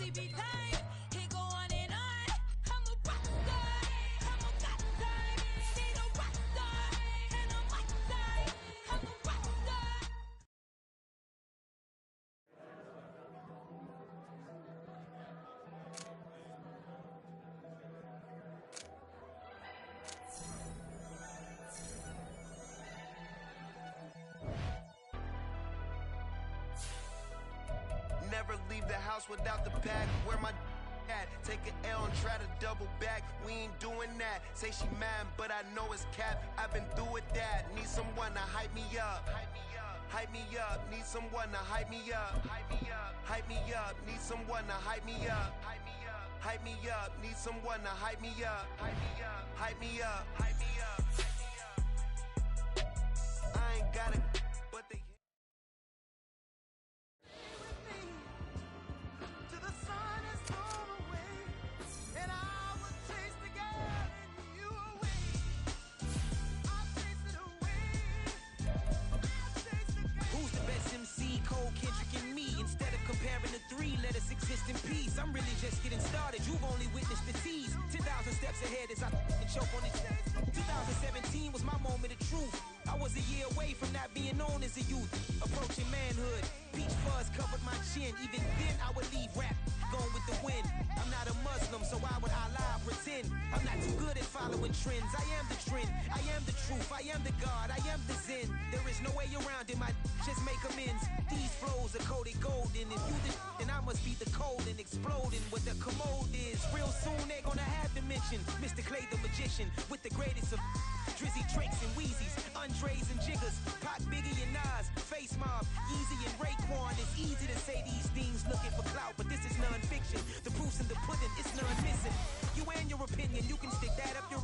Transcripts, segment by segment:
sleepy time. Can't go on and on. I'm a rock star. I'm a rock star. Ain't a rock star. And I'm rock star. I'm a rock star. Never leave the house without the bag. Where my at? Take an L and try to double back. We ain't doing that. Say she mad, but I know it's cap. I've been through with that. Need someone to hype me up. Hype me up. Hype me up. Need someone to hype me up. Hype me up. Hype me up. Need someone to hype me up. Hype me up. Hype me up. Need someone to hype me up. Hype me up. Hype me up. Hype me up. I ain't got it, but they. Comparing the three, let us exist in peace. I'm really just getting started. You've only witnessed the tease. 10,000 steps ahead as I choke on this. 2017 was my moment of truth. I was a year away from not being known as a youth. Approaching manhood. Peach fuzz covered my chin. Even then I would leave rap going with the wind. I'm not a Muslim, so why would I lie or pretend? I'm not too good at following trends. I am the trend. I am the truth. I am the God. I am the Zen. There is no way around it. My just make amends. These flows are coated golden. If you then I must be the cold and exploding what the commode is. Real soon they're gonna have to mention Mr. Clay the magician with the greatest of Drizzy, Drakes, and Wheezies, Andres and Jiggers, Pac, Biggie, and Nas, Face Mob, Yeezy, and Raekwon. It's easy to say these things looking for clout, but this is non-fiction. The proof's in the pudding, it's none missing. You and your opinion, you can stick that up your.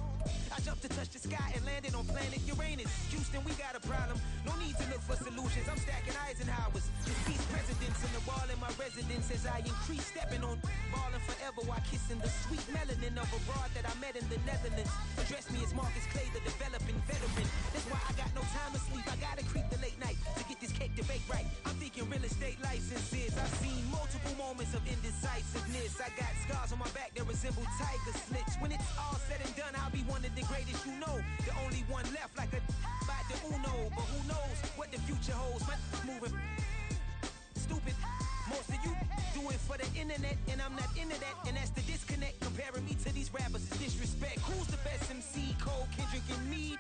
I jumped to touch the sky and landed on planet Uranus. Houston, we got a problem. No need to look for solutions. I'm stacking Eisenhowers. This peace presidents in the wall in my residence as I increase stepping on ballin' forever while kissing the sweet melanin of a broad that I met in the Netherlands. Address me as Marcus Clay, the developing veteran. That's why I got no time to sleep. I gotta creep the late night to get this cake debate right. I'm thinking real estate licenses. I've seen multiple moments of indecisiveness. I got scars on my back that resemble tiger slits. When it's all said and done, I'll be one of the greatest you know. The only one left like a by the Uno. But who knows what the future holds? My moving stupid. Most of you do it for the internet, and I'm not into that. And that's the disconnect. Comparing me to these rappers is disrespect. Who's the best MC? Cole, Kendrick, and me?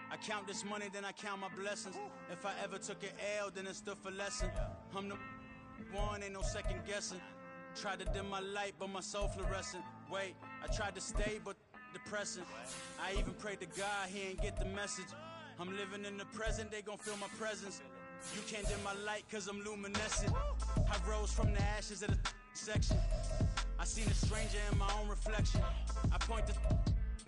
I count this money, then I count my blessings. If I ever took an L, then it stood for lesson. I'm the one, ain't no second guessing. Tried to dim my light, but my soul fluorescent. Wait, I tried to stay, but depressing. I even prayed to God, he ain't get the message. I'm living in the present, they gon' feel my presence. You can't dim my light, cause I'm luminescent. I rose from the ashes of the section. I seen a stranger in my own reflection. I point the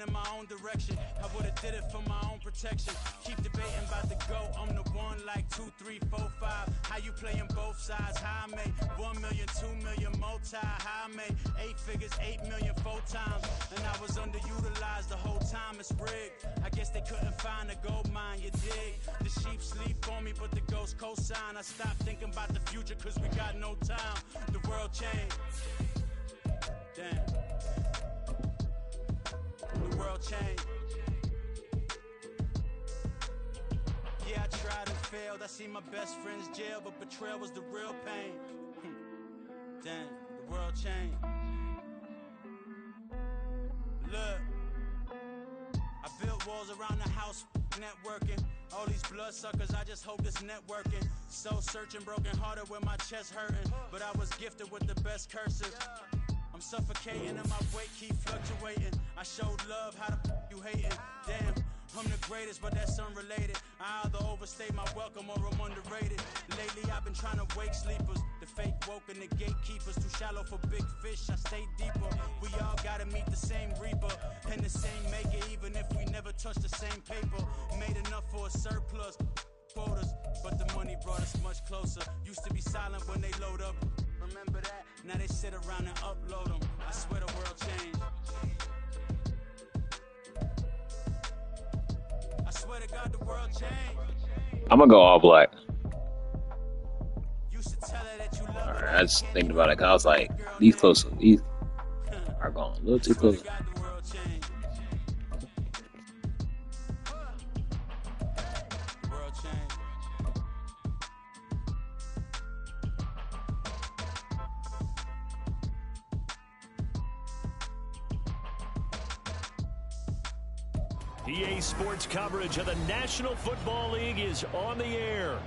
in my own direction. I would've did it for my own protection. Keep debating about the go. I'm the one like 2, 3, 4, 5. How you playing both sides? How I made 1 million, 2 million, multi. How I made 8 figures, 8 million, 4 times. And I was underutilized the whole time. It's rigged. I guess they couldn't find a gold mine. You dig? The sheep sleep on me, but the ghost co-sign. I stopped thinking about the future, cause we got no time. The world changed. Damn. The world changed. Yeah, I tried and failed. I seen my best friends jail, but betrayal was the real pain. Damn, the world changed. Look, I built walls around the house, networking. All these bloodsuckers, I just hope this networking. Soul searching, broken hearted with my chest hurting. But I was gifted with the best cursive. I'm suffocating and my weight keep fluctuating. I showed love, how the you hating? Damn, I'm the greatest, but that's unrelated. I either overstay my welcome or I'm underrated. Lately I've been trying to wake sleepers. The fake woke and the gatekeepers. Too shallow for big fish, I stay deeper. We all gotta meet the same reaper and the same maker, even if we never touch the same paper. Made enough for a surplus quotas, but the money brought us much closer. Used to be silent when they load up. Remember that? Now they sit around and upload them. I swear the world changed. I swear to God the world changed. I'm gonna go all black. Used to tell her that you love her. Alright, I was thinking about it 'cause I was like, these are going a little too close. EA Sports coverage of the National Football League is on the air.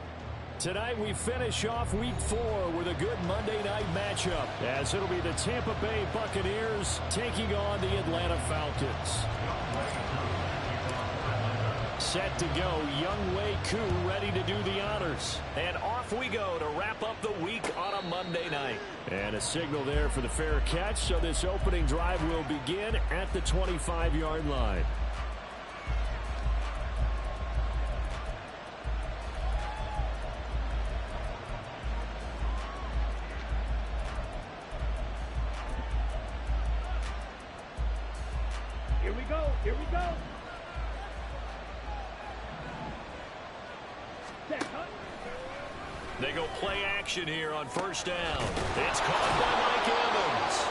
Tonight we finish off Week 4 with a good Monday night matchup, as it'll be the Tampa Bay Buccaneers taking on the Atlanta Falcons. Set to go, Younghoe Koo ready to do the honors. And off we go to wrap up the week on a Monday night. And a signal there for the fair catch, so this opening drive will begin at the 25-yard line. Here we go. They go play action here on first down. It's caught by Mike Evans.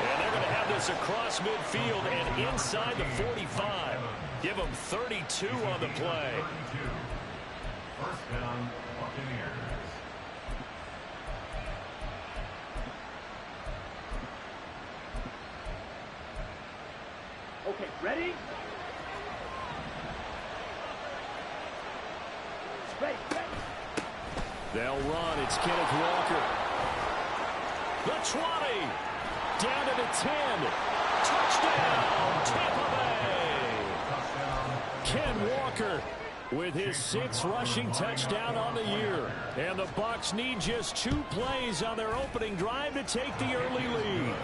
And they're going to have this across midfield and inside the 45. Give them 32 on the play. First down, Buccaneers. Okay, ready? Straight. They'll run. It's Kenneth Walker. The 20. Down to the 10. Touchdown, Tampa Bay. Ken Walker with his 6th rushing touchdown on the year. And the Bucs need just 2 plays on their opening drive to take the early lead.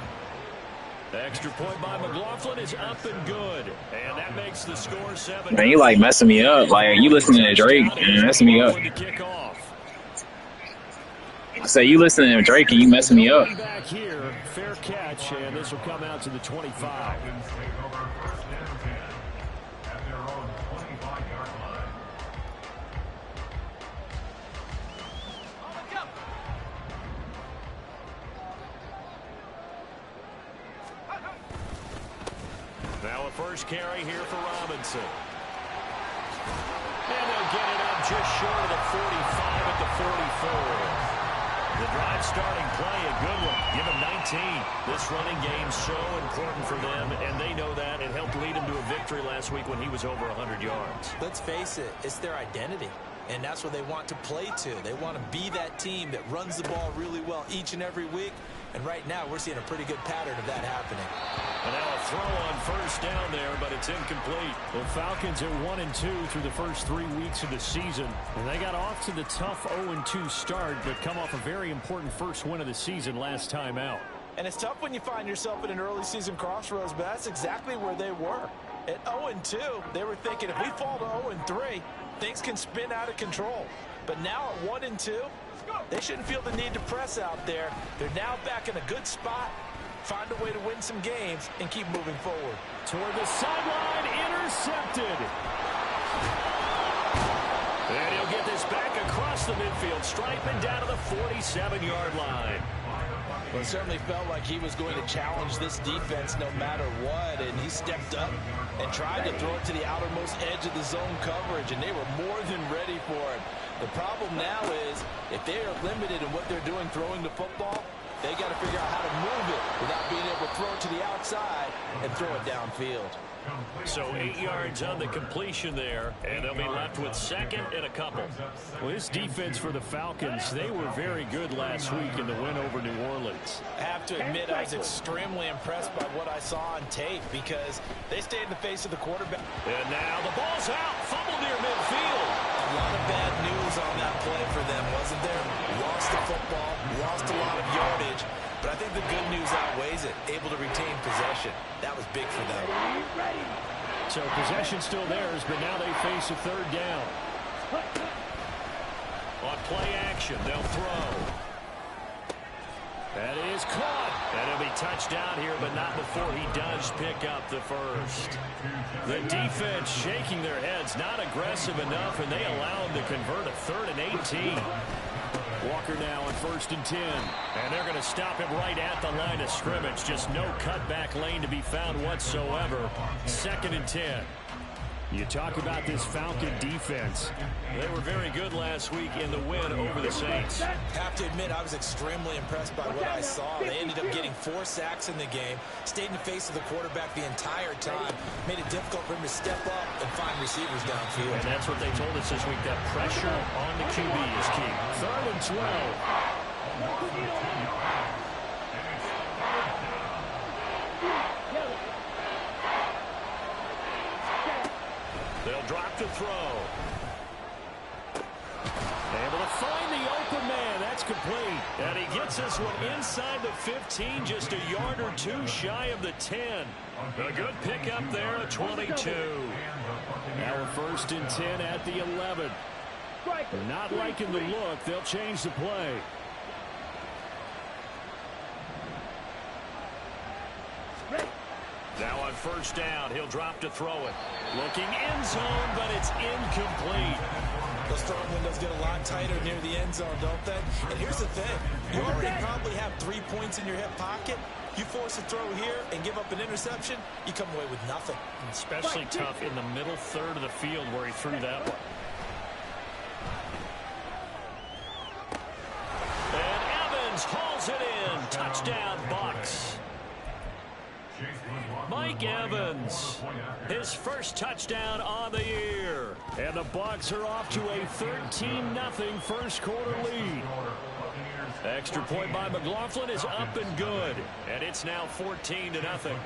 The extra point by McLaughlin is up and good. And that makes the score 7. Man, you like messing me up. Like, you listening to Drake and messing me up. I say you listening to Drake and you messing me up. Back here, fair catch, and this will come out to the 25. Now a first carry here for Robinson. And they'll get it up just short of the 45 at the 44. The drive starting play, a good one. Give him 19. This running game so important for them, and they know that. It helped lead him to a victory last week when he was over 100 yards. Let's face it, it's their identity, and that's what they want to play to. They want to be that team that runs the ball really well each and every week, and right now we're seeing a pretty good pattern of that happening. And now a throw on first down there, but it's incomplete. The Falcons are 1-2 through the first 3 weeks of the season. And they got off to the tough 0-2 start, but come off a very important first win of the season last time out. And it's tough when you find yourself at an early season crossroads, but that's exactly where they were. At 0-2, they were thinking if we fall to 0-3, things can spin out of control. But now at 1-2, they shouldn't feel the need to press out there. They're now back in a good spot. Find a way to win some games and keep moving forward. Toward the sideline, intercepted. And he'll get this back across the midfield stripe and down to the 47-yard line. Well, it certainly felt like he was going to challenge this defense no matter what, and he stepped up and tried to throw it to the outermost edge of the zone coverage, and they were more than ready for it. The problem now is if they are limited in what they're doing throwing the football, they got to figure out how to move it without being able to throw it to the outside and throw it downfield. So 8 yards on the completion there, and they'll be left with second and a couple. Well, this defense for the Falcons, they were very good last week in the win over New Orleans. I have to admit, I was extremely impressed by what I saw on tape because they stayed in the face of the quarterback. And now the ball's out, fumble near midfield. A lot of bad plays it, able to retain possession. That was big for them. So possession still theirs, but now they face a third down. On play action, they'll throw. That is caught. And it'll be touchdown here, but not before he does pick up the first. The defense shaking their heads, not aggressive enough, and they allow him to convert a 3rd and 18. Walker now on 1st and 10. And they're going to stop him right at the line of scrimmage. Just no cutback lane to be found whatsoever. 2nd and 10. You talk about this Falcon defense. They were very good last week in the win over the Saints. Have to admit, I was extremely impressed by what I saw. They ended up getting 4 sacks in the game, stayed in the face of the quarterback the entire time, made it difficult for him to step up and find receivers downfield. And that's what they told us this week, that pressure on the QB is key. 3rd and 12. They'll drop to throw. Able to find the open man. That's complete. And he gets this one inside the 15, just a yard or 2 shy of the 10. A good pickup there, a 22. Now a 1st and 10 at the 11. They're not liking the look. They'll change the play. Now on 1st down, he'll drop to throw it. Looking end zone, but it's incomplete. Those throwing windows get a lot tighter near the end zone, don't they? And here's the thing. You already probably have 3 points in your hip pocket. You force a throw here and give up an interception, you come away with nothing. Especially tough in the middle 3rd of the field where he threw that one. And Evans hauls it in. Touchdown, Bucs. Mike Evans, his first touchdown on the year. And the Bucs are off to a 13-0 first quarter lead. Extra point by McLaughlin is up and good. And it's now 14-0.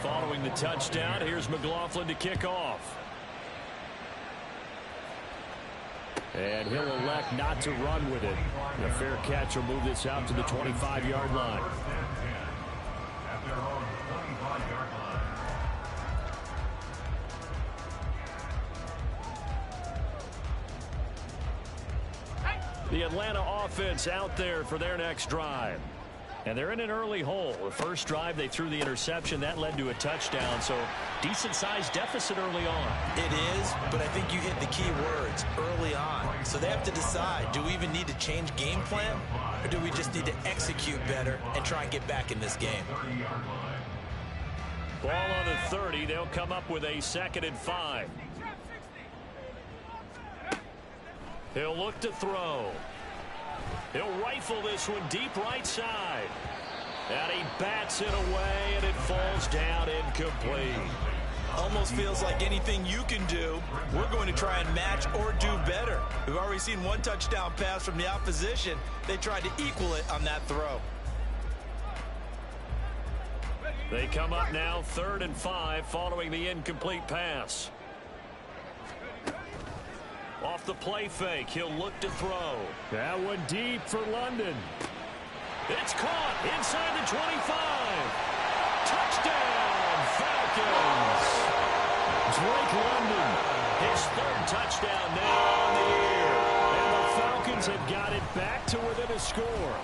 Following the touchdown, here's McLaughlin to kick off. And he'll elect not to run with it. A fair catch will move this out to the 25-yard line. The Atlanta offense out there for their next drive. And they're in an early hole. The first drive, they threw the interception. That led to a touchdown. So decent-sized deficit early on. It is, but I think you hit the key words, early on. So they have to decide, do we even need to change game plan? Or do we just need to execute better and try and get back in this game? Ball on the 30. They'll come up with a 2nd and 5. He'll look to throw. He'll rifle this one deep right side. And he bats it away, and it falls down incomplete. Almost feels like anything you can do, we're going to try and match or do better. We've already seen 1 touchdown pass from the opposition. They tried to equal it on that throw. They come up now 3rd and 5 following the incomplete pass. Off the play fake, he'll look to throw. That one deep for London. It's caught inside the 25. Touchdown, Falcons. Drake London, his 3rd touchdown now on the year. And the Falcons have got it back to within a score.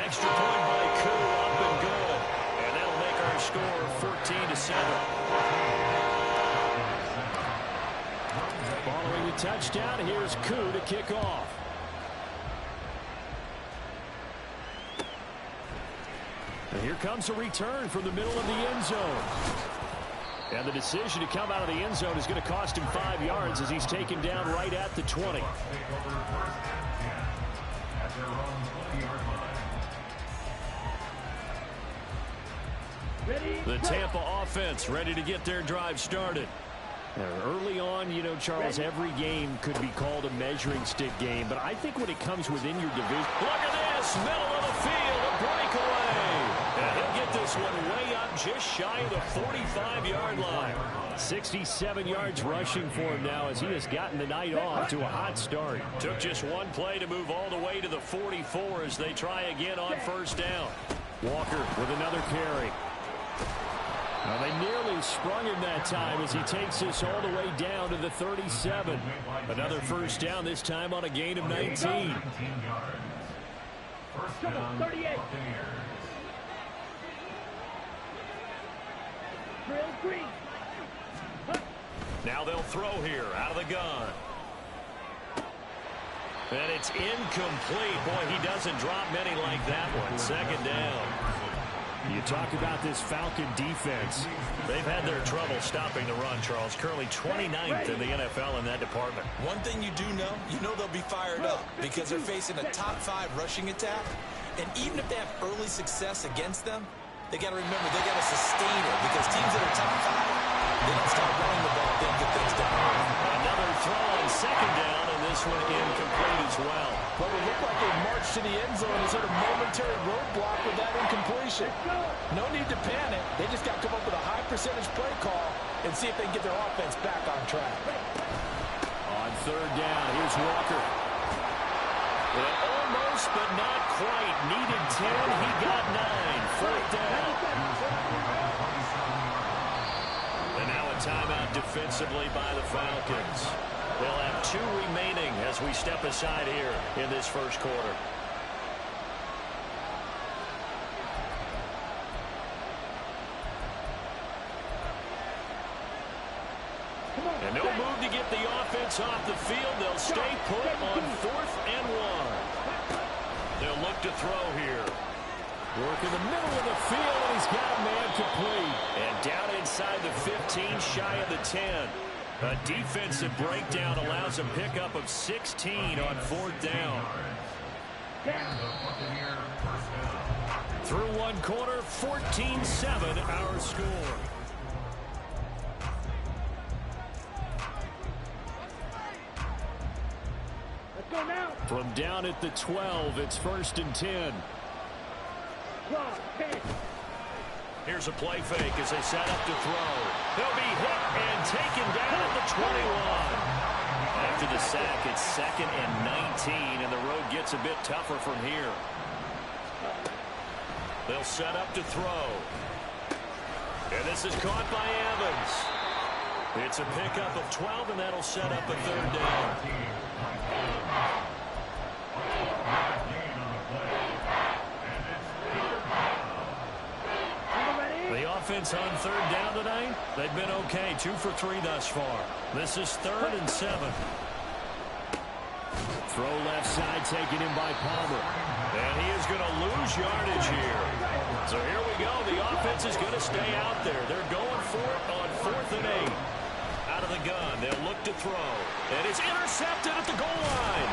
Extra point by Koo, up and good. And that'll make our score 14-7. Following the touchdown, here's Koo to kick off. And here comes a return from the middle of the end zone. And the decision to come out of the end zone is going to cost him 5 yards as he's taken down right at the 20. The Tampa offense ready to get their drive started. Early on, you know, Charles, every game could be called a measuring stick game, but I think when it comes within your division, look at this, middle of the field, a breakaway. And he'll get this one way up just shy of the 45-yard line. 67 yards rushing for him now as he has gotten the night off to a hot start. Took just one play to move all the way to the 44 as they try again on 1st down. Walker with another carry. Well, they nearly sprung him that time as he takes this all the way down to the 37. Another first down, this time on a gain of 19. First down, 38. Now they'll throw here out of the gun. And it's incomplete. Boy, he doesn't drop many like that one. Second down. You talk about this Falcon defense. They've had their trouble stopping the run, Charles. Currently 29th in the NFL in that department. One thing you do know, they'll be fired up because they're facing a top 5 rushing attack. And even if they have early success against them, they got to remember they got to sustain it because teams that are top 5, they don't start running the ball, they'll get things done. Another throw on second down, and this one incomplete as well. But it looked like they marched to the end zone and hit a momentary roadblock with that incompletion. No need to panic. They just got to come up with a high percentage play call and see if they can get their offense back on track. On third down, here's Walker. Well, almost, but not quite. Needed 10, he got 9. Fourth down. And now a timeout defensively by the Falcons. They'll have 2 remaining as we step aside here in this first quarter. And no move to get the offense off the field. They'll stay put on 4th and 1. They'll look to throw here. Work in the middle of the field, and he's got a man complete. And down inside the 15, shy of the 10. A defensive breakdown allows a pickup of 16 on 4th down. Through one quarter, 14-7 our score. From down at the 12, it's 1st and 10. Here's a play fake as they set up to throw. They'll be hit and taken down at the 21. After the sack, it's 2nd and 19, and the road gets a bit tougher from here. They'll set up to throw. And this is caught by Evans. It's a pickup of 12, and that'll set up a 3rd down. The offense on 3rd down tonight, they've been okay. 2 for 3 thus far. This is 3rd and 7. Throw left side taken in by Palmer. And he is going to lose yardage here. So here we go. The offense is going to stay out there. They're going for it on 4th and 8. Out of the gun, they'll look to throw. And it's intercepted at the goal line.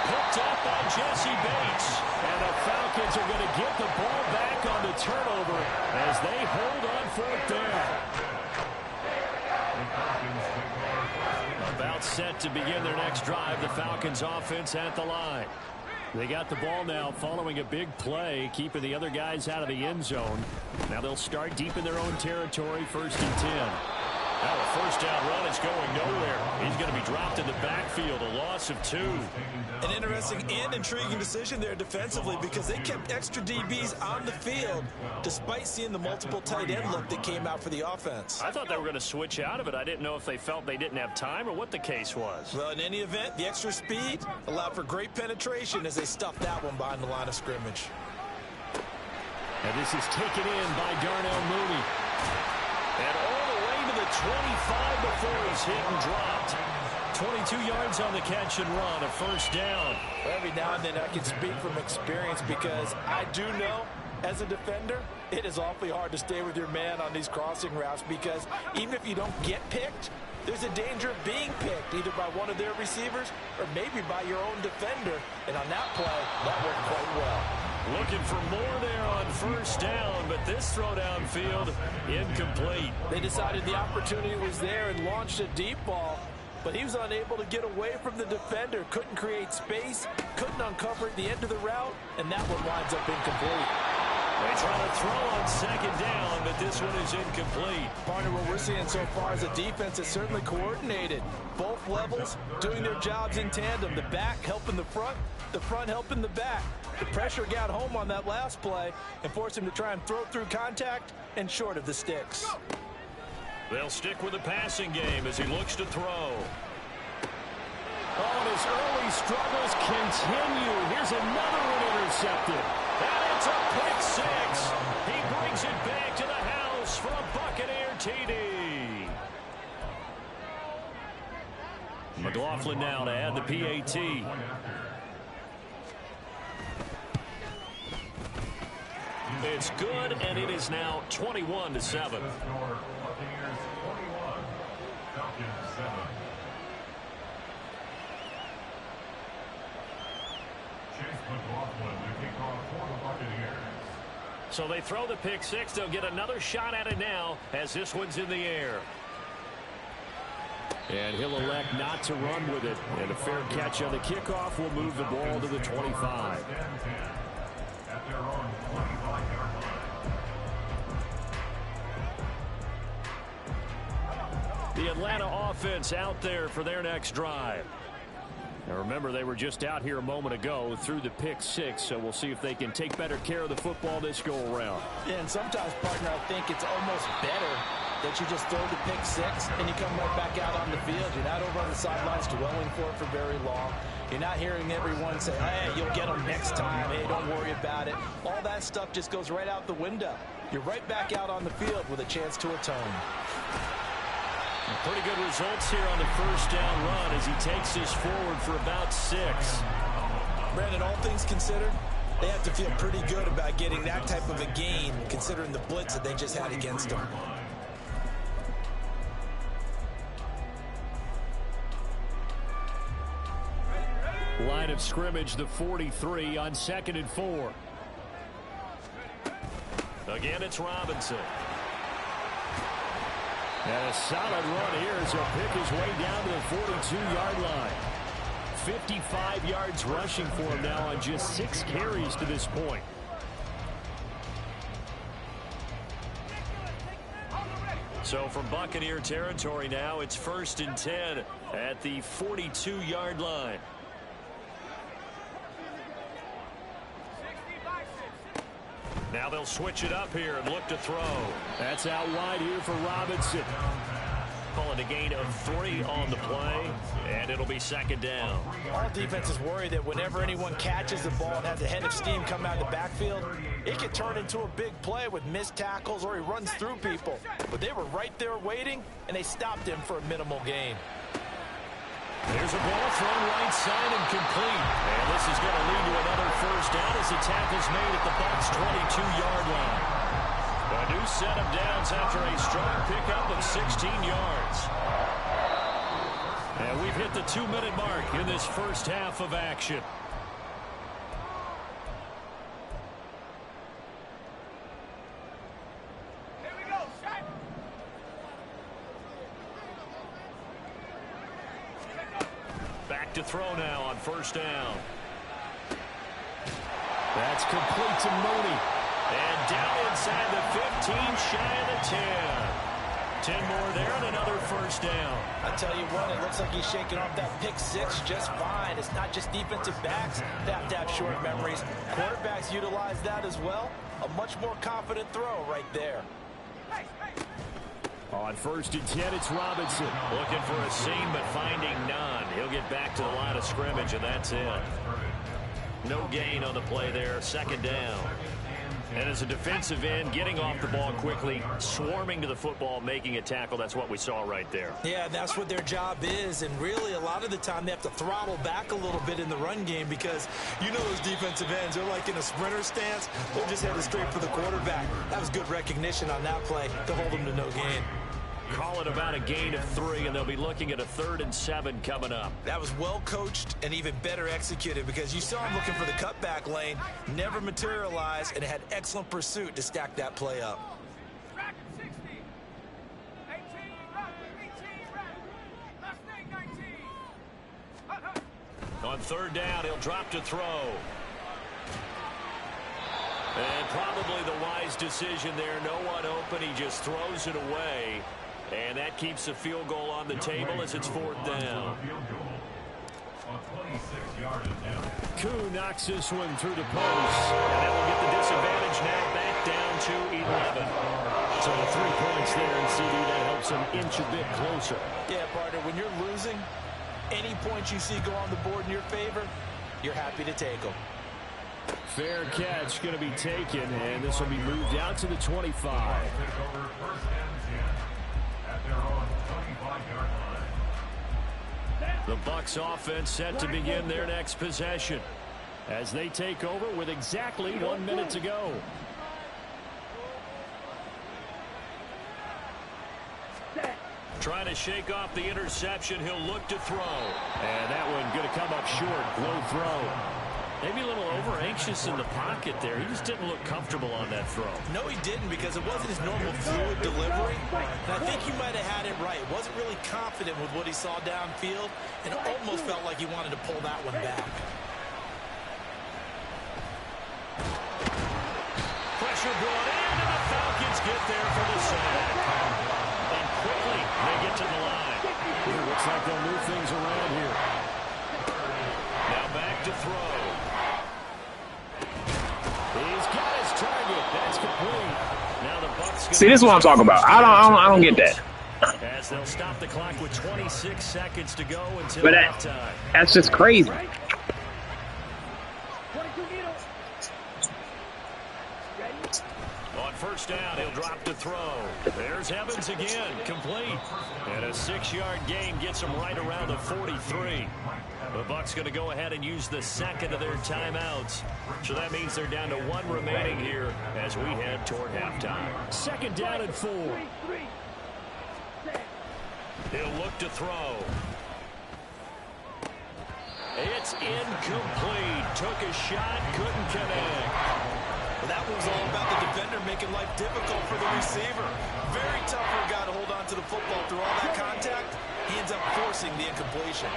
Picked up by Jesse Bates. And the Falcons are going to get the ball back on the turnover as they hold on 4th down. About set to begin their next drive. The Falcons offense at the line. They got the ball now following a big play, keeping the other guys out of the end zone. Now they'll start deep in their own territory, 1st and 10. Now a 1st down run is going nowhere. He's going to be dropped in the backfield, a loss of 2. An interesting and intriguing decision there defensively because they kept extra DBs on the field despite seeing the multiple tight end look that came out for the offense. I thought they were going to switch out of it. I didn't know if they felt they didn't have time or what the case was. Well, in any event, the extra speed allowed for great penetration as they stuffed that one behind the line of scrimmage. And this is taken in by Darnell Mooney. And all the way to the 25 before he's hit and dropped. 22 yards on the catch and run, a 1st down. Every now and then I can speak from experience because I do know as a defender, it is awfully hard to stay with your man on these crossing routes because even if you don't get picked, there's a danger of being picked either by one of their receivers or maybe by your own defender. And on that play, that worked quite well. Looking for more there on 1st down, but this throw downfield, incomplete. They decided the opportunity was there and launched a deep ball, but he was unable to get away from the defender, couldn't create space, couldn't uncover at the end of the route, and that one winds up incomplete. They try to throw on second down, but this one is incomplete. Partner, what we're seeing so far is a defense that's certainly coordinated. Both levels doing their jobs in tandem. The back helping the front helping the back. The pressure got home on that last play and forced him to try and throw through contact and short of the sticks. They'll stick with the passing game as he looks to throw. Oh, and his early struggles continue. Here's another one intercepted. And it's a pick six. He brings it back to the house for a Buccaneer TD. McLaughlin now to add the PAT. It's good, and it is now 21-7. So they throw the pick six. They'll get another shot at it now as this one's in the air. And he'll elect not to run with it. And a fair catch on the kickoff will move the ball to the 25. The Atlanta offense out there for their next drive. Now remember, they were just out here a moment ago through the pick six, so we'll see if they can take better care of the football this go around. Yeah, and sometimes, partner, I think it's almost better that you just throw the pick six and you come right back out on the field. You're not over on the sidelines dwelling for it for very long. You're not hearing everyone say, hey, you'll get them next time. Hey, don't worry about it. All that stuff just goes right out the window. You're right back out on the field with a chance to atone. Pretty good results here on the first down run as he takes this forward for about 6. Brandon, all things considered, they have to feel pretty good about getting that type of a gain considering the blitz that they just had against them. Line of scrimmage, the 43 on 2nd and 4. Again, it's Robinson. And a solid run here as he'll pick his way down to the 42-yard line. 55 yards rushing for him now on just 6 carries to this point. So from Buccaneer territory now, it's 1st and 10 at the 42-yard line. Now they'll switch it up here and look to throw. That's out wide here for Robinson. Calling a gain of 3 on the play, and it'll be 2nd down. All defenses worry that whenever anyone catches the ball and has a head of steam come out of the backfield, it can turn into a big play with missed tackles or he runs through people. But they were right there waiting, and they stopped him for a minimal gain. There's a ball thrown right side and complete. And this is going to lead to another first down as the tackle's made at the Bucs' 22-yard line. A new set of downs after a strong pickup of 16 yards. And we've hit the 2-minute mark in this first half of action. To throw now on 1st down. That's complete to Mooney. And down inside the 15, shy of the 10. 10 more there and another first down. I tell you what, it looks like he's shaking off that pick six just fine. It's not just defensive backs that have to have short memories. Quarterbacks utilize that as well. A much more confident throw right there. On 1st and 10, it's Robinson. Looking for a seam, but finding none. He'll get back to the line of scrimmage, and that's it. No gain on the play there. 2nd down. And as a defensive end, getting off the ball quickly, swarming to the football, making a tackle. That's what we saw right there. Yeah, that's what their job is. And really, a lot of the time, they have to throttle back a little bit in the run game because you know those defensive ends, they're like in a sprinter stance. They're just headed straight for the quarterback. That was good recognition on that play to hold them to no gain. Call it about a gain of 3, and they'll be looking at a 3rd and 7 coming up. That was well coached and even better executed because you saw him looking for the cutback lane, never materialized, and had excellent pursuit to stack that play up. On 3rd down, he'll drop to throw. And probably the wise decision there. No one open. He just throws it away. And that keeps the field goal on the table as it's 4th down. Koo knocks this one through the post. And that will get the disadvantage now back down to 11. So 3 points there, and CD, that helps him inch a bit closer. Yeah, partner, when you're losing, any points you see go on the board in your favor, you're happy to take them. Fair catch going to be taken, and this will be moved out to the 25. The Bucs offense set to begin their next possession as they take over with exactly 1 minute to go. Trying to shake off the interception. He'll look to throw. And that one going to come up short. Low throw. Maybe a little over-anxious in the pocket there. He just didn't look comfortable on that throw. No, he didn't, because it wasn't his normal fluid delivery. And I think he might have had it right. Wasn't really confident with what he saw downfield, and it almost felt like he wanted to pull that one back. Pressure brought in, and the Falcons get there for the sack. And quickly, they get to the line. It looks like they'll move things around here. Now back to throw. He's got his target. That's complete. Now the Bucs. See, this is what I'm talking about. I don't get that. As they'll stop the clock with 26 seconds to go until But halftime. that's just crazy. On first down, he'll drop to throw. There's Evans again, complete. And a 6-yard gain gets him right around the 43. The Bucs going to go ahead and use the second of their timeouts. So that means they're down to 1 remaining here as we head toward halftime. 2nd down and 4. He'll look to throw. It's incomplete. Took a shot, couldn't connect. Well, that was all about the defender making life difficult for the receiver. Very tough for a guy to hold on to the football through all that contact. He ends up forcing the incompletion.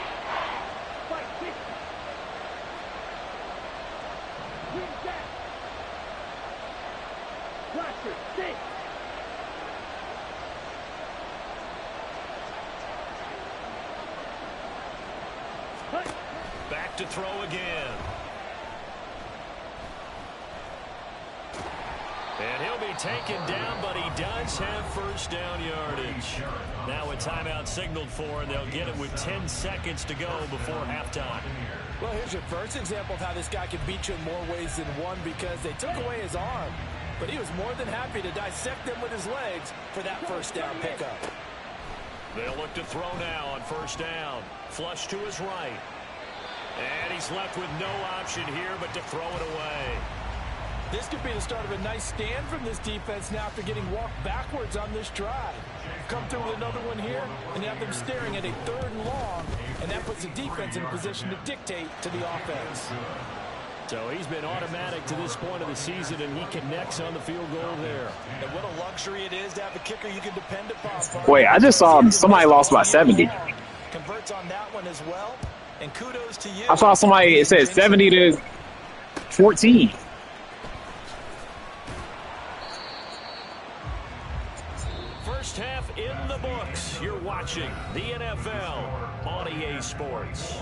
Back to throw again. And he'll be taken down, but he does have first down yardage. Now a timeout signaled for, and they'll get it with 10 seconds to go before halftime. Well, here's your first example of how this guy can beat you in more ways than one, because they took away his arm, but he was more than happy to dissect them with his legs for that first down pickup. They'll look to throw now on first down. Flush to his right. And he's left with no option here but to throw it away. This could be the start of a nice stand from this defense now after getting walked backwards on this drive. Come through with another one here, and you have them staring at a 3rd and long, and that puts the defense in a position to dictate to the offense. So he's been automatic to this point of the season, and he connects on the field goal there. And what a luxury it is to have a kicker you can depend upon. Wait, I just saw somebody lost by 70. Converts on that one as well, and kudos to you. I saw somebody, it said 70 to 14. First half in the books. You're watching the NFL on EA Sports.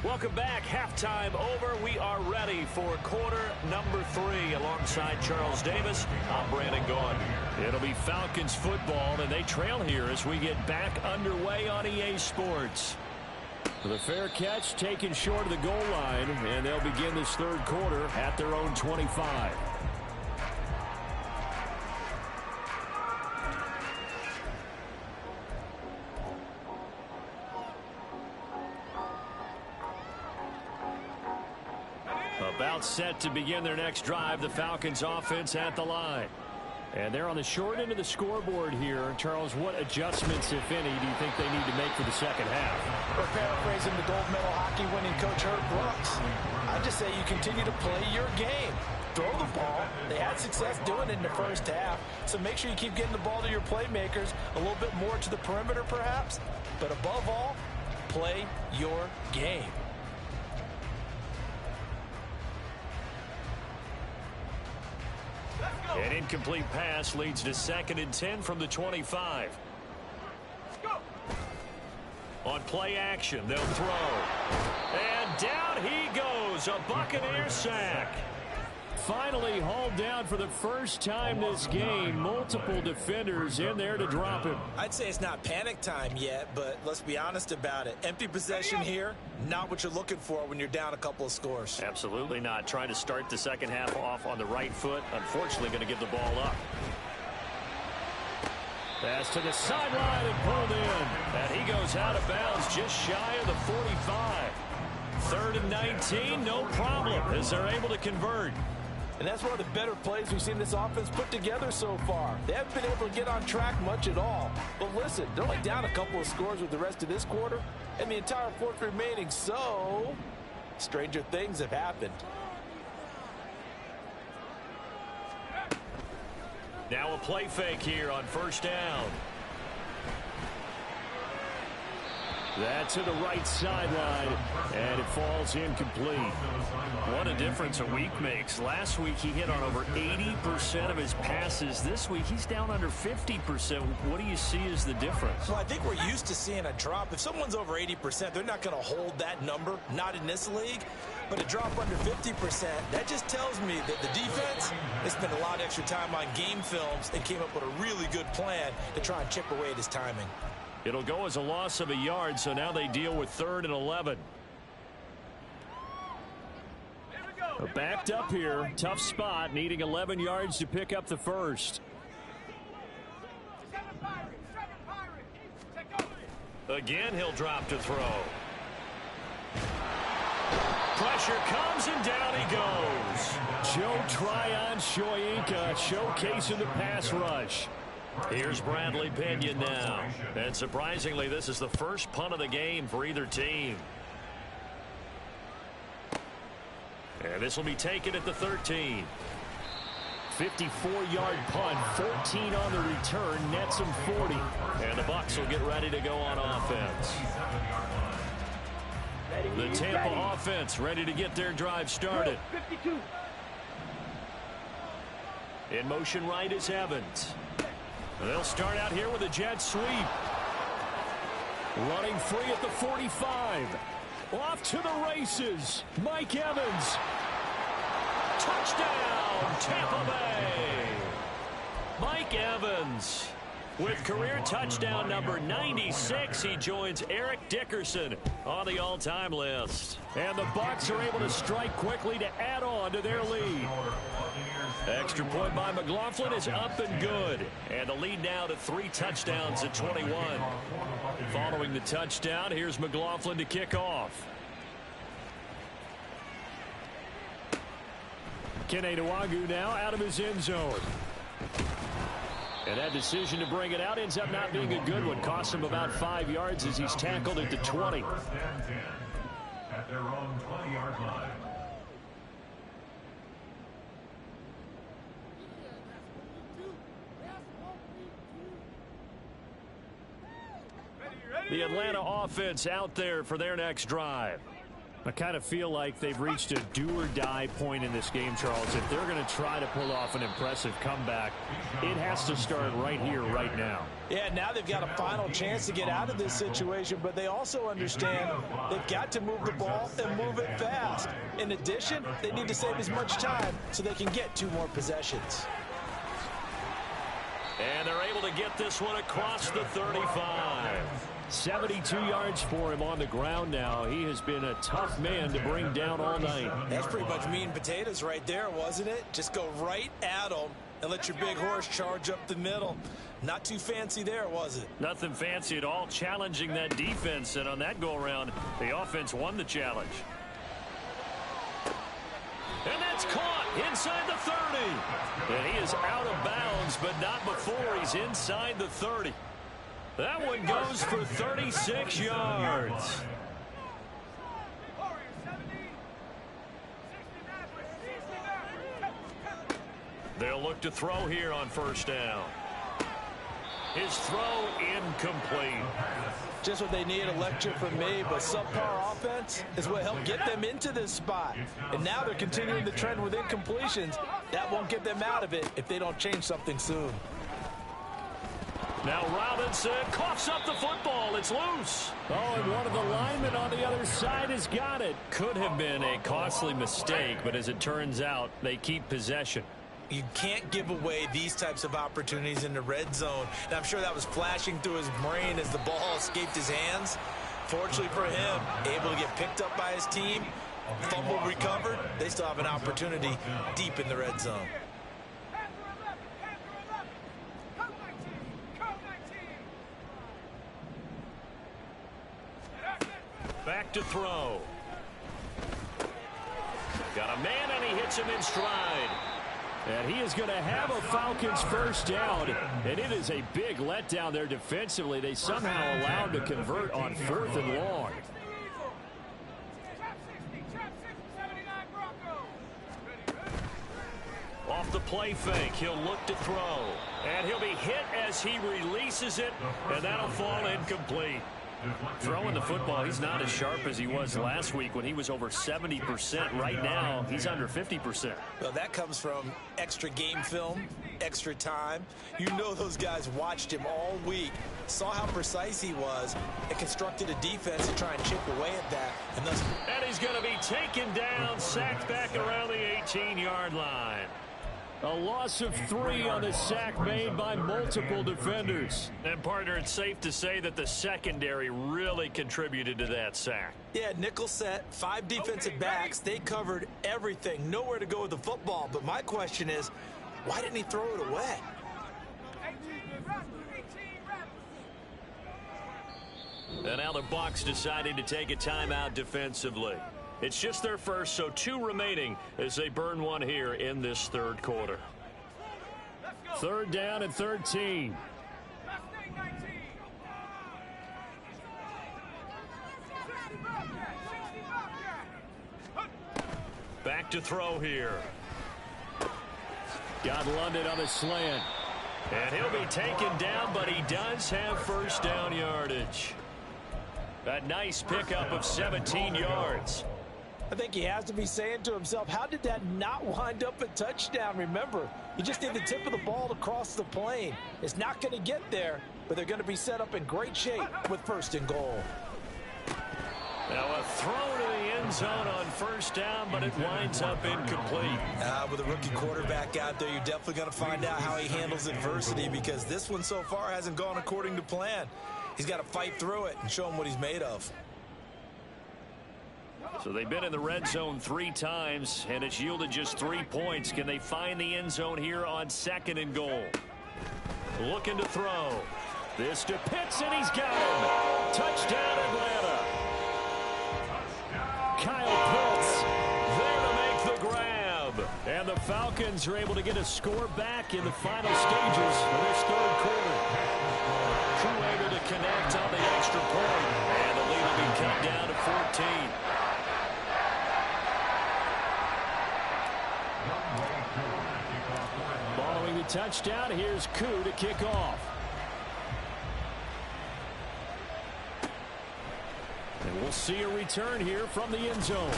Welcome back. Halftime over. We are ready for quarter number 3. Alongside Charles Davis, I'm Brandon Gaudin. It'll be Falcons football, and they trail here as we get back underway on EA Sports. The fair catch taken short of the goal line, and they'll begin this 3rd quarter at their own 25. About set to begin their next drive, the Falcons offense at the line. And they're on the short end of the scoreboard here. Charles, what adjustments, if any, do you think they need to make for the second half? Or paraphrasing the gold medal hockey winning coach Herb Brooks, I just say you continue to play your game. throw the ball. They had success doing it in the first half. So make sure you keep getting the ball to your playmakers, a little bit more to the perimeter perhaps. But above all, play your game. An incomplete pass leads to 2nd and 10 from the 25. On play action, they'll throw. And down he goes, a Buccaneer sack. Finally hauled down for the first time this game. Multiple defenders in there to drop him. I'd say it's not panic time yet, but let's be honest about it. Empty possession here, not what you're looking for when you're down a couple of scores. Absolutely not. Trying to start the second half off on the right foot. Unfortunately, going to give the ball up. Pass to the sideline and pulled in. And he goes out of bounds just shy of the 45. 3rd and 19, no problem, as they're able to convert. And that's one of the better plays we've seen this offense put together so far. They haven't been able to get on track much at all. But listen, they're only down a couple of scores with the rest of this quarter and the entire fourth remaining. So, stranger things have happened. Now a play fake here on 1st down. That to the right sideline, and it falls incomplete. What a difference a week makes. Last week he hit on over 80% of his passes. This week he's down under 50%. What do you see as the difference? Well, I think we're used to seeing a drop. If someone's over 80%, they're not going to hold that number, not in this league. But a drop under 50%, that just tells me that the defense has spent a lot of extra time on game films and came up with a really good plan to try and chip away at his timing. It'll go as a loss of a yard, so now they deal with 3rd and 11. Backed up here, tough spot, needing 11 yards to pick up the first. Again, he'll drop to throw. Pressure comes, and down he goes. Joe Tryon-Shoyinka showcasing the pass rush. Here's Bradley Pinion now. And surprisingly, this is the first punt of the game for either team. And this will be taken at the 13. 54-yard punt, 14 on the return, nets him 40. And the Bucs will get ready to go on offense. The Tampa offense ready to get their drive started. In motion right is Evans. They'll start out here with a jet sweep. Running free at the 45. Off to the races. Mike Evans. Touchdown, Tampa Bay. Mike Evans. With career touchdown number 96, he joins Eric Dickerson on the all-time list. And the Bucs are able to strike quickly to add on to their lead. Extra point by McLaughlin is up and good. And the lead now to 3 touchdowns at 21. Following the touchdown, here's McLaughlin to kick off. Kene Nwangwu now out of his end zone. And that decision to bring it out ends up not being a good one. Costs him about 5 yards as he's tackled at the 20. At their own 20-yard line. The Atlanta offense out there for their next drive. I kind of feel like they've reached a do-or-die point in this game, Charles. If they're going to try to pull off an impressive comeback, it has to start right here, right now. Yeah, now they've got a final chance to get out of this situation, but they also understand they've got to move the ball and move it fast. In addition, they need to save as much time so they can get 2 more possessions. And they're able to get this one across the 35. 72 yards for him on the ground now. He has been a tough man to bring down all night. That's pretty much meat and potatoes right there, wasn't it? Just go right at him and let your big horse charge up the middle. Not too fancy there, was it? Nothing fancy at all, challenging that defense. And on that go-around, the offense won the challenge. And that's caught inside the 30. And he is out of bounds, but not before he's inside the 30. That one goes for 36 yards. They'll look to throw here on first down. His throw incomplete. Just what they need, a lecture from me, but subpar offense is what helped get them into this spot. And now they're continuing the trend with incompletions. That won't get them out of it if they don't change something soon. Now Robinson coughs up the football. It's loose. Oh, and one of the linemen on the other side has got it. Could have been a costly mistake, but as it turns out, they keep possession. You can't give away these types of opportunities in the red zone. And I'm sure that was flashing through his brain as the ball escaped his hands. Fortunately for him, able to get picked up by his team, fumble recovered. They still have an opportunity deep in the red zone. Back to throw. Got a man, and he hits him in stride. And he is going to have a Falcons first down. And it is a big letdown there defensively. They somehow allowed to convert on 4th and long. Off the play fake, he'll look to throw. And he'll be hit as he releases it, and that'll fall incomplete. Throwing the football, he's not as sharp as he was last week when he was over 70%. Right now, he's under 50%. Well, that comes from extra game film, extra time. You know those guys watched him all week, saw how precise he was, and constructed a defense to try and chip away at that. And he's going to be taken down, sacked back around the 18-yard line. A loss of 3 on the sack made by multiple defenders. And, partner, it's safe to say that the secondary really contributed to that sack. Yeah, nickel set, 5 defensive backs. They covered everything. Nowhere to go with the football. But my question is, why didn't he throw it away? And now the Bucs deciding to take a timeout defensively. It's just their first, so 2 remaining as they burn one here in this third quarter. 3rd down and 13. Back to throw here. Got London on the slant. And he'll be taken down, but he does have first down yardage. A nice pickup of 17 yards. I think he has to be saying to himself, how did that not wind up a touchdown? Remember, you just need the tip of the ball to cross the plane. It's not going to get there, but they're going to be set up in great shape with 1st and goal. Now a throw to the end zone on first down, but it winds up incomplete. With a rookie quarterback out there, you're definitely going to find out how he handles adversity, because this one so far hasn't gone according to plan. He's got to fight through it and show him what he's made of. So they've been in the red zone 3 times, and it's yielded just 3 points. Can they find the end zone here on 2nd and goal? Looking to throw. This to Pitts, and he's got him. Touchdown, Atlanta. Kyle Pitts there to make the grab. And the Falcons are able to get a score back in the final stages of this 3rd quarter. Crew able to connect on the extra point, and the lead will be cut down to 14. Following the touchdown, here's Koo to kick off. And we'll see a return here from the end zone.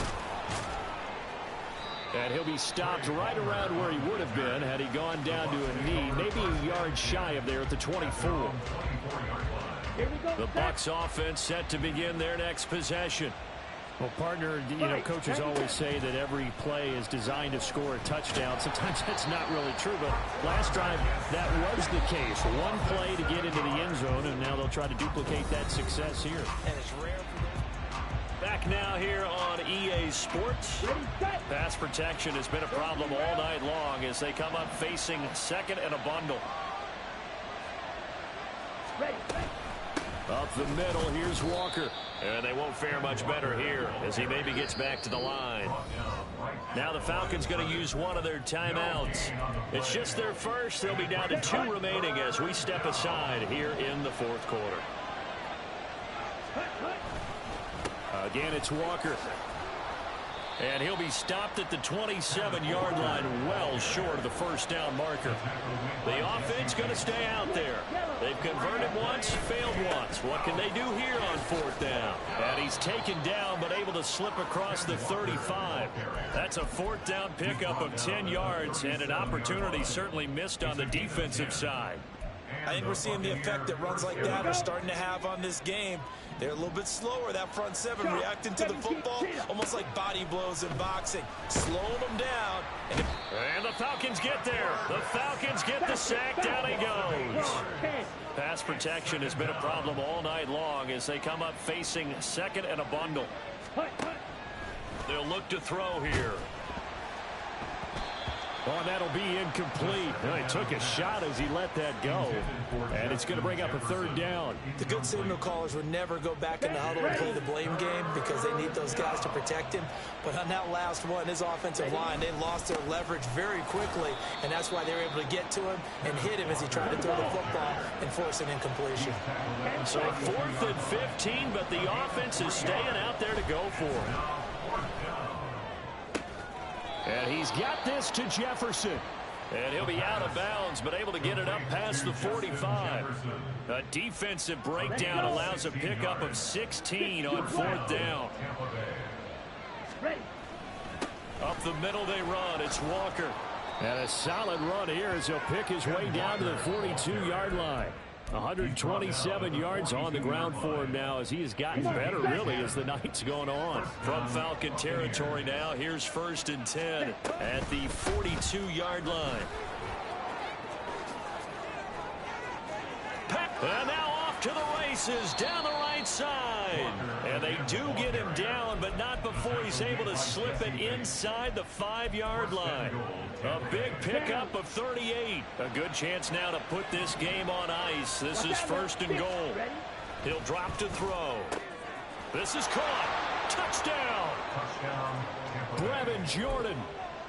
And he'll be stopped right around where he would have been had he gone down to a knee, maybe a yard shy of there at the 24. The Bucs offense set to begin their next possession. Well, partner, coaches always say that every play is designed to score a touchdown. Sometimes that's not really true, but last drive, that was the case. One play to get into the end zone, and now they'll try to duplicate that success here. And it's rare for them. Back now here on EA Sports. Pass protection has been a problem all night long as they come up facing 2nd and a bundle. Up the middle, here's Walker. And they won't fare much better here as he maybe gets back to the line. Now the Falcons going to use one of their timeouts. It's just their first. They'll be down to 2 remaining as we step aside here in the 4th quarter. Again, it's Walker. And he'll be stopped at the 27-yard line, well short of the first down marker. The offense going to stay out there. They've converted once, failed once. What can they do here on fourth down? And he's taken down, but able to slip across the 35. That's a fourth down pickup of 10 yards, and an opportunity certainly missed on the defensive side. I think we're seeing the effect that runs like that are starting to have on this game. They're a little bit slower, that front seven, reacting to the football, almost like body blows in boxing, slowing them down. And the Falcons get there. The Falcons get the sack. Down he goes. Pass protection has been a problem all night long as they come up facing second and a bundle. They'll look to throw here. Oh, and that'll be incomplete. He took a shot as he let that go. And it's going to bring up a third down. The good signal callers would never go back in the huddle and play the blame game because they need those guys to protect him. But on that last one, his offensive line, they lost their leverage very quickly, and that's why they were able to get to him and hit him as he tried to throw the football and force an incompletion. So 4th and 15, but the offense is staying out there to go for it. And he's got this to Jefferson. And he'll be out of bounds, but able to get it up past the 45. A defensive breakdown allows a pickup of 16 on fourth down. Up the middle they run. It's Walker. And a solid run here as he'll pick his way down to the 42-yard line. 127 yards on the ground for him now as he has gotten better, really, as the night's going on. From Falcon territory now, here's 1st and 10 at the 42-yard line. And now off to the races down the right side. And they do get him down, but not before he's able to slip it inside the 5-yard line. A big pickup of 38. A good chance now to put this game on ice. This is 1st and goal. He'll drop to throw. This is caught. Touchdown. Brevin Jordan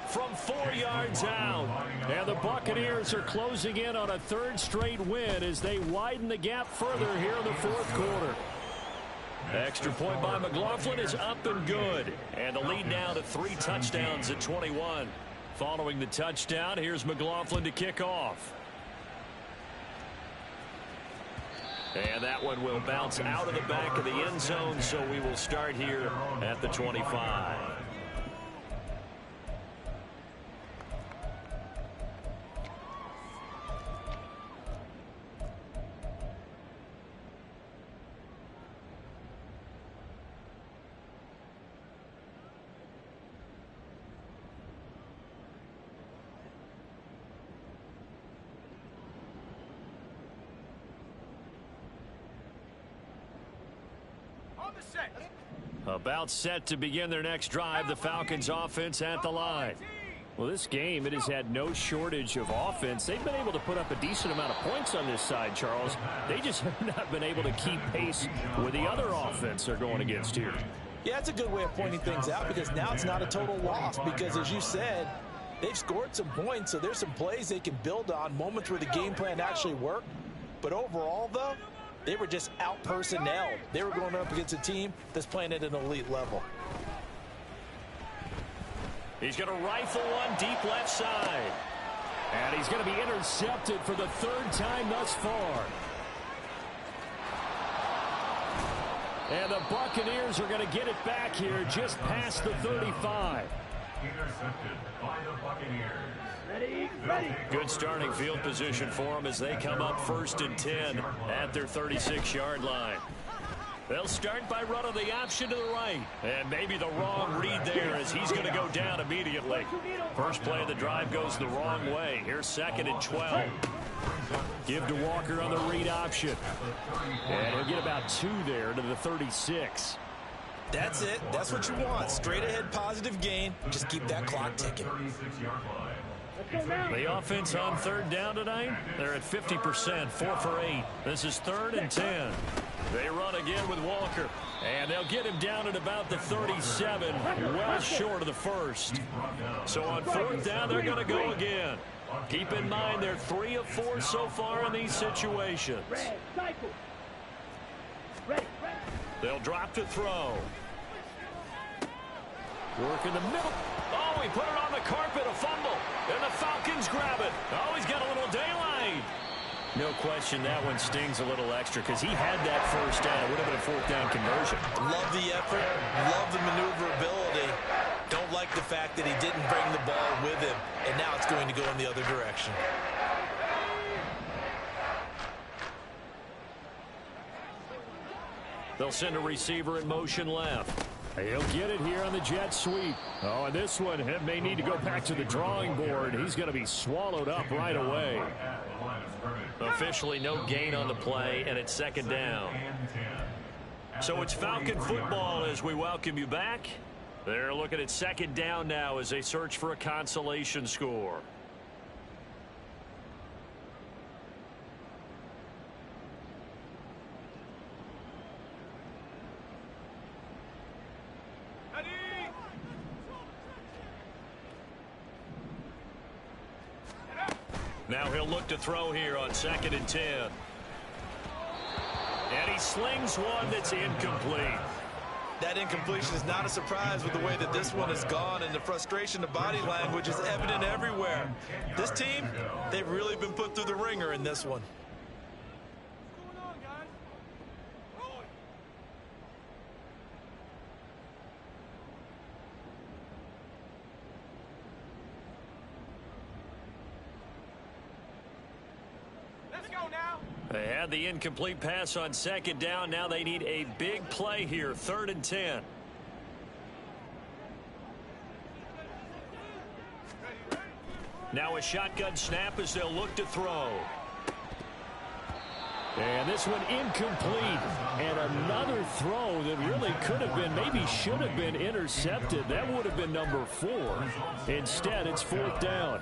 from 4 yards out. And the Buccaneers are closing in on a 3rd straight win as they widen the gap further here in the 4th quarter. Extra point by McLaughlin is up and good. And the lead now to 3 touchdowns at 21. Following the touchdown, here's McLaughlin to kick off. And that one will bounce out of the back of the end zone, so we will start here at the 25. About set to begin their next drive, the Falcons offense at the line. Well, this game, it has had no shortage of offense. They've been able to put up a decent amount of points on this side, Charles. They just have not been able to keep pace with the other offense they're going against here. Yeah, it's a good way of pointing things out because now it's not a total loss because, as you said, they've scored some points, so there's some plays they can build on, moments where the game plan actually worked. But overall, though, they were just out-personnelled. They were going up against a team that's playing at an elite level. He's going to rifle one deep left side. And he's going to be intercepted for the 3rd time thus far. And the Buccaneers are going to get it back here just past the 35. Intercepted by the Buccaneers. Good starting field position for them as they come up 1st and 10 at their 36-yard line. They'll start by running the option to the right. And maybe the wrong read there as he's going to go down immediately. First play of the drive goes the wrong way. Here's 2nd and 12. Give to Walker on the read option. And he'll get about 2 there to the 36. That's it. That's what you want. Straight ahead positive gain. Just keep that clock ticking. The offense on 3rd down tonight, they're at 50%, 4 for 8. This is 3rd and 10. They run again with Walker, and they'll get him down at about the 37, well short of the 1st. So on 4th down, they're going to go again. Keep in mind they're 3 of 4 so far in these situations. They'll drop to throw. Work in the middle. Oh, he put it on the carpet, a fumble. And the Falcons grab it. Oh, he's got a little daylight. No question that one stings a little extra because he had that first down. It would have been a fourth down conversion. Love the effort. Love the maneuverability. Don't like the fact that he didn't bring the ball with him. And now it's going to go in the other direction. They'll send a receiver in motion left. He'll get it here on the jet sweep. Oh, and this one may need to go back to the drawing board. He's going to be swallowed up right away. Officially no gain on the play, and it's second down. So it's Falcon football as we welcome you back. They're looking at second down now as they search for a consolation score. Now he'll look to throw here on 2nd and 10. And he slings one that's incomplete. That incompletion is not a surprise with the way that this one has gone, and the frustration, the body language is evident everywhere. This team, they've really been put through the ringer in this one. They had the incomplete pass on 2nd down. Now they need a big play here. 3rd and 10. Now a shotgun snap as they'll look to throw. And this one incomplete. And another throw that really could have been, maybe should have been intercepted. That would have been number 4. Instead, it's 4th down.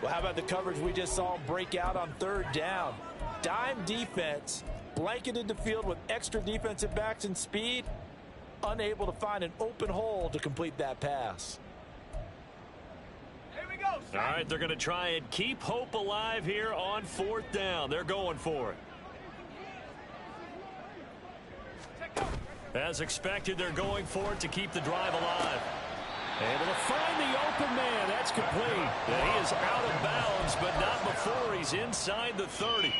Well, how about the coverage we just saw break out on 3rd down? Dime defense, blanketed the field with extra defensive backs and speed, unable to find an open hole to complete that pass. Here we go. All right, they're going to try and keep hope alive here on 4th down. They're going for it. As expected, they're going for it to keep the drive alive. Able to find the open man. That's complete. And he is out of bounds, but not before he's inside the 30.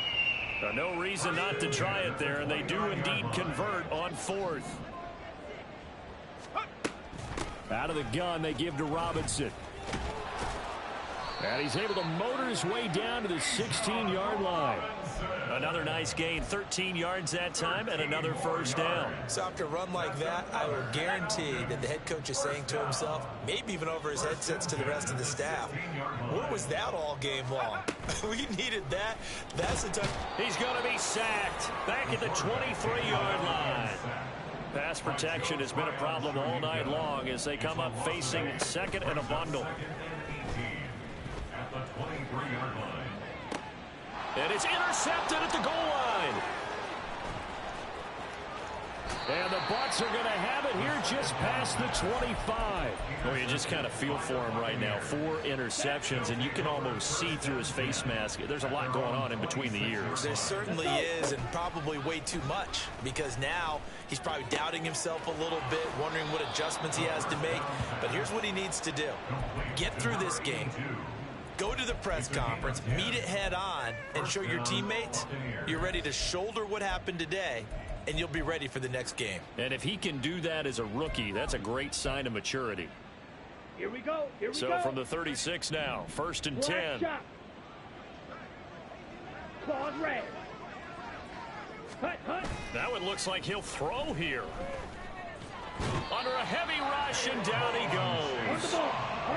No reason not to try it there, and they do indeed convert on 4th. Out of the gun, they give to Robinson. And he's able to motor his way down to the 16-yard line. Another nice gain, 13 yards that time, and another first down. So after a run like that, I will guarantee that the head coach is saying to himself, maybe even over his headsets to the rest of the staff, where was that all game long? We needed that. That's the time. He's going to be sacked back at the 23-yard line. Pass protection has been a problem all night long as they come up facing 2nd and a bundle. And it's intercepted at the goal line. And the Bucs are going to have it here just past the 25. Well, you just kind of feel for him right now. 4 interceptions, and you can almost see through his face mask. There's a lot going on in between the ears. There certainly is, and probably way too much, because now he's probably doubting himself a little bit, wondering what adjustments he has to make. But here's what he needs to do. Get through this game. Go to the press conference, meet it head on, and show your teammates you're ready to shoulder what happened today, and you'll be ready for the next game. And if he can do that as a rookie, that's a great sign of maturity. Here we go. Here we go. So from the 36 now, 1st and 10. Claws red. Hut, hut. That one looks like he'll throw here. Under a heavy rush, and down he goes.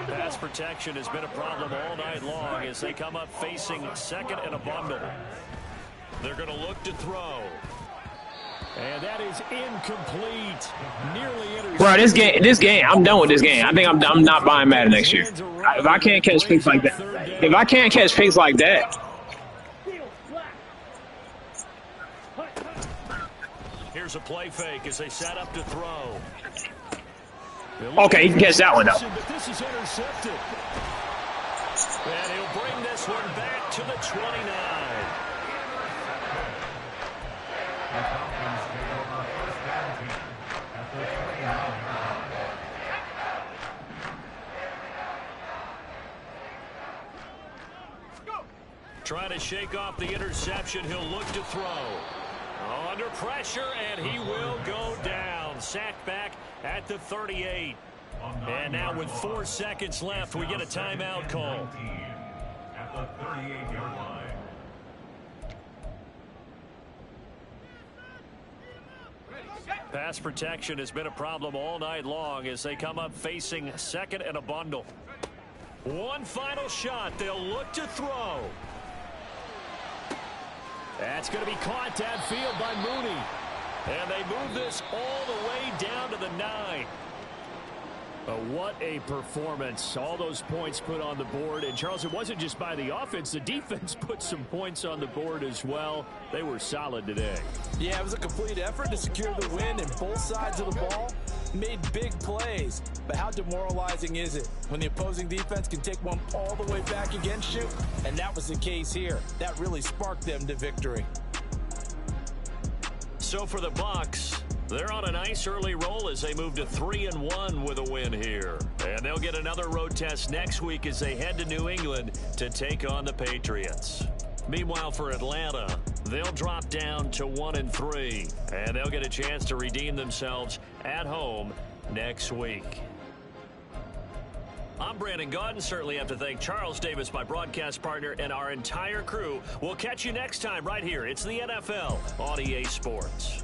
Pass protection has been a problem all night long as they come up facing 2nd and a bundle. They're going to look to throw. And that is incomplete. Nearly intercepted. Bro, this game, I'm done with this game. I think I'm not buying Madden next year. If I can't catch picks like that, Here's a play fake as they set up to throw. okay, he can catch that one though. But this is intercepted. And he'll bring this one back to the 29. Trying to shake off the interception. He'll look to throw. Under pressure, and he will go down. Sacked back at the 38. And now with 4 seconds left, we get a timeout call. At the 38-yard line. Pass protection has been a problem all night long as they come up facing second and a bundle. One final shot. They'll look to throw. That's going to be caught downfield by Mooney. And they move this all the way down to the 9. What a performance. All those points put on the board. And, Charles, it wasn't just by the offense. The defense put some points on the board as well. They were solid today. Yeah, it was a complete effort to secure the win, and both sides of the ball made big plays. But how demoralizing is it when the opposing defense can take one all the way back against you? And that was the case here. That really sparked them to victory. So for the Bucs, they're on a nice early roll as they move to 3-1 with a win here. And they'll get another road test next week as they head to New England to take on the Patriots. Meanwhile, for Atlanta, they'll drop down to 1-3. And they'll get a chance to redeem themselves at home next week. I'm Brandon Gaudin. Certainly have to thank Charles Davis, my broadcast partner, and our entire crew. We'll catch you next time right here. It's the NFL on EA Sports.